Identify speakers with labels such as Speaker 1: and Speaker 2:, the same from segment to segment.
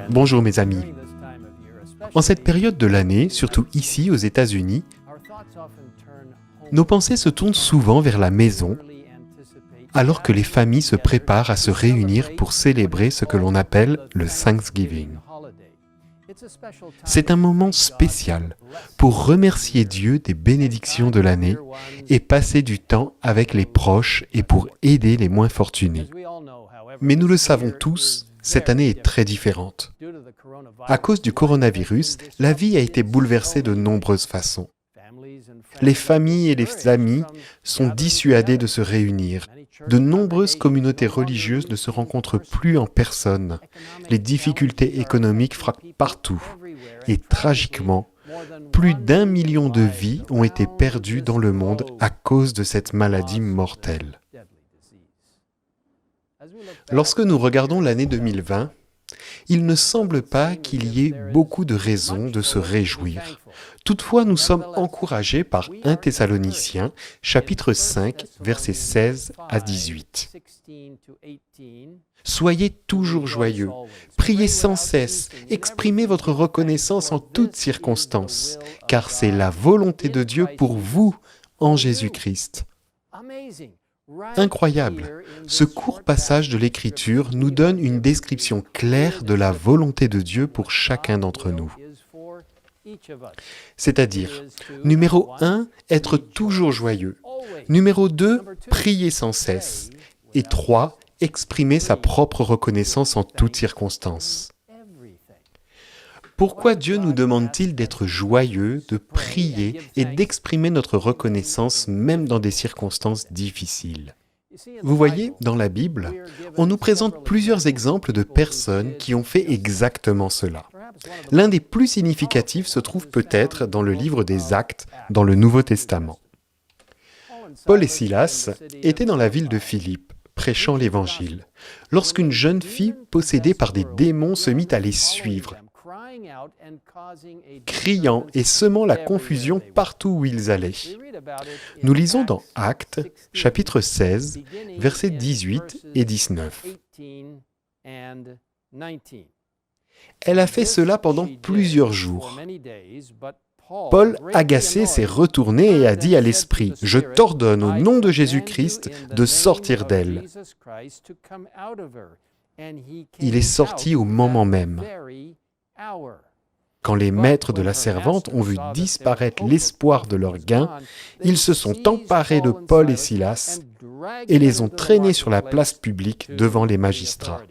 Speaker 1: Bonjour mes amis. En cette période de l'année, surtout ici aux États-Unis, nos pensées se tournent souvent vers la maison, alors que les familles se préparent à se réunir pour célébrer ce que l'on appelle le Thanksgiving. C'est un moment spécial pour remercier Dieu des bénédictions de l'année et passer du temps avec les proches et pour aider les moins fortunés. Mais nous le savons tous, cette année est très différente. À cause du coronavirus, la vie a été bouleversée de nombreuses façons. Les familles et les amis sont dissuadés de se réunir. De nombreuses communautés religieuses ne se rencontrent plus en personne. Les difficultés économiques frappent partout. Et tragiquement, plus d'1 million de vies ont été perdues dans le monde à cause de cette maladie mortelle. Lorsque nous regardons l'année 2020, il ne semble pas qu'il y ait beaucoup de raisons de se réjouir. Toutefois, nous sommes encouragés par 1 Thessaloniciens, chapitre 5, versets 16 à 18. Soyez toujours joyeux, priez sans cesse, exprimez votre reconnaissance en toutes circonstances, car c'est la volonté de Dieu pour vous en Jésus-Christ. Incroyable! Ce court passage de l'Écriture nous donne une description claire de la volonté de Dieu pour chacun d'entre nous. C'est-à-dire, numéro 1, être toujours joyeux. Numéro 2, prier sans cesse. Et 3, exprimer sa propre reconnaissance en toutes circonstances. Pourquoi Dieu nous demande-t-il d'être joyeux, de prier et d'exprimer notre reconnaissance même dans des circonstances difficiles? Vous voyez, dans la Bible, on nous présente plusieurs exemples de personnes qui ont fait exactement cela. L'un des plus significatifs se trouve peut-être dans le livre des Actes, dans le Nouveau Testament. Paul et Silas étaient dans la ville de Philippe, prêchant l'Évangile, lorsqu'une jeune fille possédée par des démons se mit à les suivre, criant et semant la confusion partout où ils allaient. Nous lisons dans Actes, chapitre 16, versets 18 et 19. Elle a fait cela pendant plusieurs jours. Paul, agacé, s'est retourné et a dit à l'esprit, « Je t'ordonne au nom de Jésus-Christ de sortir d'elle. » Il est sorti au moment même. Quand les maîtres de la servante ont vu disparaître l'espoir de leur gain, ils se sont emparés de Paul et Silas et les ont traînés sur la place publique devant les magistrats.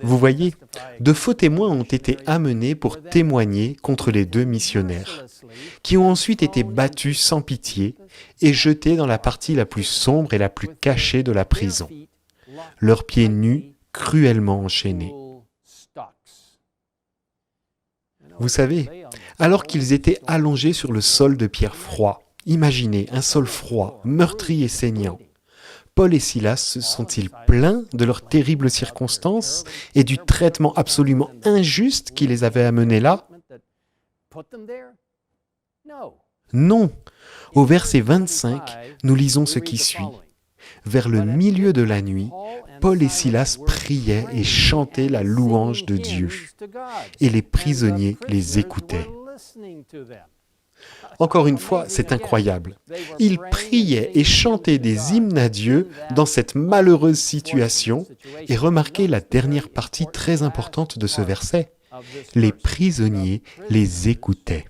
Speaker 1: Vous voyez, de faux témoins ont été amenés pour témoigner contre les deux missionnaires, qui ont ensuite été battus sans pitié et jetés dans la partie la plus sombre et la plus cachée de la prison, leurs pieds nus cruellement enchaînés. Vous savez, alors qu'ils étaient allongés sur le sol de pierre froid, imaginez un sol froid, meurtri et saignant, Paul et Silas se sont-ils plaints de leurs terribles circonstances et du traitement absolument injuste qui les avait amenés là? Non. Au verset 25, nous lisons ce qui suit. Vers le milieu de la nuit, Paul et Silas priaient et chantaient la louange de Dieu, et les prisonniers les écoutaient. Encore une fois, c'est incroyable. Ils priaient et chantaient des hymnes à Dieu dans cette malheureuse situation, et remarquez la dernière partie très importante de ce verset. Les prisonniers les écoutaient.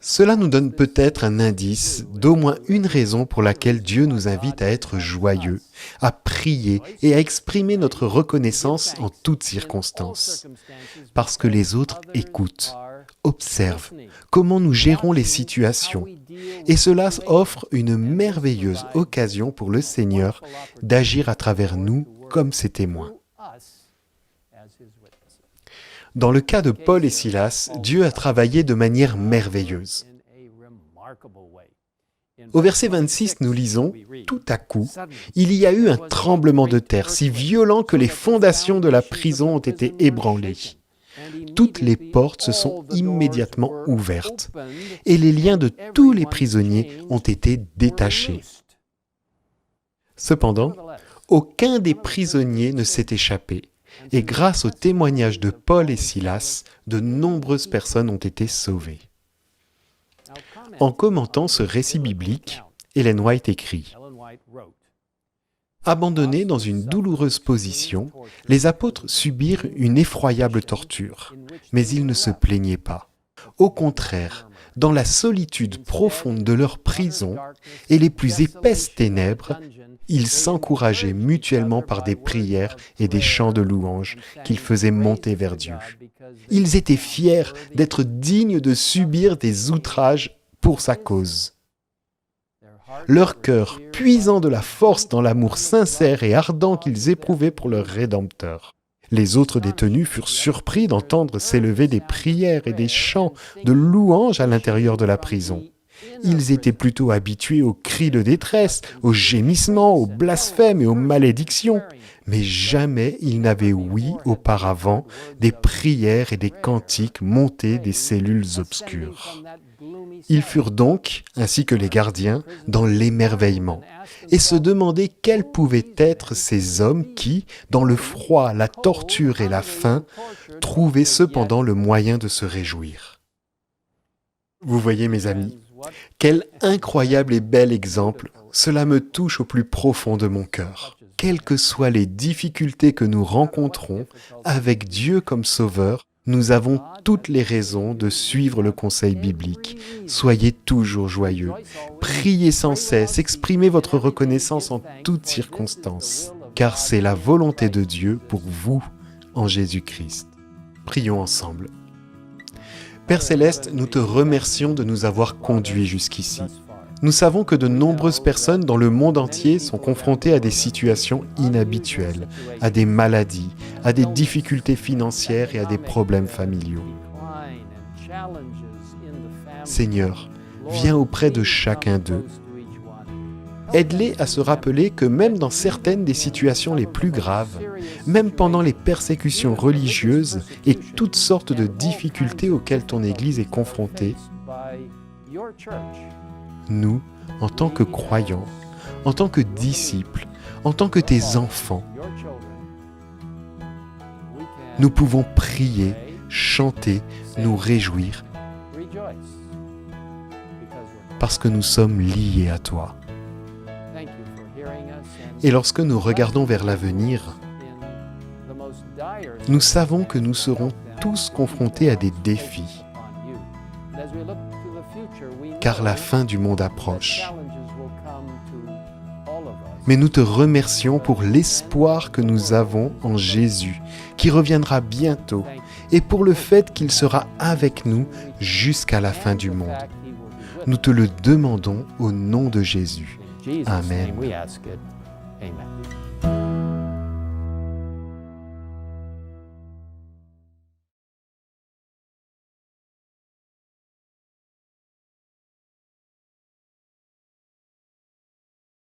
Speaker 1: Cela nous donne peut-être un indice d'au moins une raison pour laquelle Dieu nous invite à être joyeux, à prier et à exprimer notre reconnaissance en toutes circonstances. Parce que les autres écoutent, observent comment nous gérons les situations. Et cela offre une merveilleuse occasion pour le Seigneur d'agir à travers nous comme ses témoins. Dans le cas de Paul et Silas, Dieu a travaillé de manière merveilleuse. Au verset 26, nous lisons « Tout à coup, il y a eu un tremblement de terre si violent que les fondations de la prison ont été ébranlées. Toutes les portes se sont immédiatement ouvertes et les liens de tous les prisonniers ont été détachés. » Cependant, aucun des prisonniers ne s'est échappé, et grâce au témoignage de Paul et Silas, de nombreuses personnes ont été sauvées. En commentant ce récit biblique, Ellen White écrit « Abandonnés dans une douloureuse position, les apôtres subirent une effroyable torture, mais ils ne se plaignaient pas. Au contraire, dans la solitude profonde de leur prison et les plus épaisses ténèbres, ils s'encourageaient mutuellement par des prières et des chants de louanges qu'ils faisaient monter vers Dieu. Ils étaient fiers d'être dignes de subir des outrages pour sa cause. Leur cœur puisant de la force dans l'amour sincère et ardent qu'ils éprouvaient pour leur Rédempteur. Les autres détenus furent surpris d'entendre s'élever des prières et des chants de louanges à l'intérieur de la prison. Ils étaient plutôt habitués aux cris de détresse, aux gémissements, aux blasphèmes et aux malédictions, mais jamais ils n'avaient ouï auparavant des prières et des cantiques montés des cellules obscures. Ils furent donc, ainsi que les gardiens, dans l'émerveillement, et se demandaient quels pouvaient être ces hommes qui, dans le froid, la torture et la faim, trouvaient cependant le moyen de se réjouir. Vous voyez, mes amis, quel incroyable et bel exemple, cela me touche au plus profond de mon cœur. Quelles que soient les difficultés que nous rencontrons, avec Dieu comme Sauveur, nous avons toutes les raisons de suivre le conseil biblique. Soyez toujours joyeux, priez sans cesse, exprimez votre reconnaissance en toutes circonstances, car c'est la volonté de Dieu pour vous en Jésus-Christ. Prions ensemble. Père Céleste, nous te remercions de nous avoir conduits jusqu'ici. Nous savons que de nombreuses personnes dans le monde entier sont confrontées à des situations inhabituelles, à des maladies, à des difficultés financières et à des problèmes familiaux. Seigneur, viens auprès de chacun d'eux. Aide-les à se rappeler que même dans certaines des situations les plus graves, même pendant les persécutions religieuses et toutes sortes de difficultés auxquelles ton Église est confrontée, nous, en tant que croyants, en tant que disciples, en tant que tes enfants, nous pouvons prier, chanter, nous réjouir, parce que nous sommes liés à toi. Et lorsque nous regardons vers l'avenir, nous savons que nous serons tous confrontés à des défis, car la fin du monde approche. Mais nous te remercions pour l'espoir que nous avons en Jésus, qui reviendra bientôt, et pour le fait qu'il sera avec nous jusqu'à la fin du monde. Nous te le demandons au nom de Jésus. Amen.
Speaker 2: Amen.